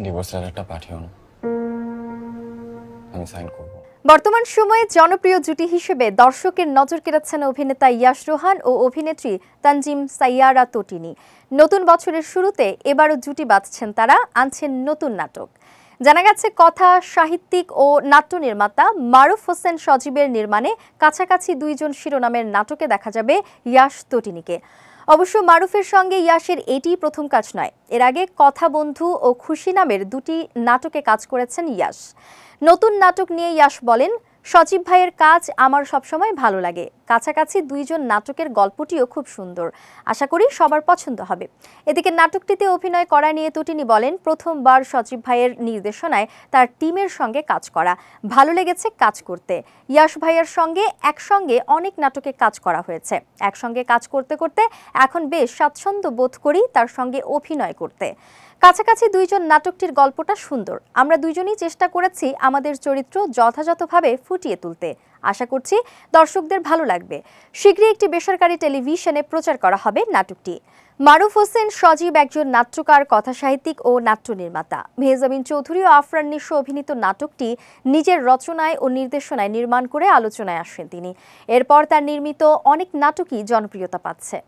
Divorce লেটারটা পাঠিও না, আমি সাইন করব। বর্তমান সময়ে জনপ্রিয় জুটি হিসেবে দর্শকের নজর কেড়েছেন অভিনেতা ইয়াশ রোহান ও অভিনেত্রী তানজিম সাইয়ারা তটিনী। নতুন বছরের শুরুতে এবারও জুটি বাঁধছেন তারা, আনছেন নতুন নাটক। জানা গেছে কথা সাহিত্যিক ও নাট্য নির্মাতা মারুফ হোসেন সজীবের নির্মাণে কাছাকাছি দুইজন শিরোনামের নাটকে দেখা যাবে ইয়াশ তটিনীকে। অবশ্য মারুফের সঙ্গে ইয়াশের এটিই প্রথম কাজ নয়। এর আগে কথা বন্ধু ও খুশি নামের দুটি নাটকে কাজ করেছেন ইয়াশ। নতুন নাটক নিয়ে ইয়াশ বলেন, সজীব ভাইয়ের কাজ আমার সবসময় ভালো লাগে। কাছাকাছি দুইজন নাটকের গল্পটিও খুব সুন্দর, আশা করি সবার পছন্দ হবে। এদিকে নাটকটিতে অভিনয় করা নিয়ে তটিনী বলেন, প্রথমবার সজীব ভাইয়ের নির্দেশনায় তার টিমের সঙ্গে কাজ করা, ভালো লেগেছে কাজ করতে। ইয়াশ ভাইয়ের সঙ্গে একসঙ্গে অনেক নাটকে কাজ করা হয়েছে। একসঙ্গে কাজ করতে করতে এখন বেশ স্বাচ্ছন্দ্য বোধ করি তার সঙ্গে অভিনয় করতে। কাছাকাছি দুইজন নাটকটির গল্পটা সুন্দর। আমরা দুইজনই চেষ্টা করেছি আমাদের চরিত্র যথাযথভাবে ফুটিয়ে তুলতে। আশা করছি দর্শকদের ভালো লাগবে। শীঘ্রই একটি বেসরকারি টেলিভিশনে প্রচার করা হবে নাটকটি। মারুফ হোসেন সজীব একজন নাট্যকার, কথাসাহিত্যিক ও নাট্য নির্মাতা। মেহজাবিন চৌধুরী ও আফরান নিশো অভিনীত নাটকটি নিজের রচনায় ও নির্দেশনায় নির্মাণ করে আলোচনায় আসেন তিনি। এরপর তার নির্মিত অনেক নাটকই জনপ্রিয়তা পাচ্ছে।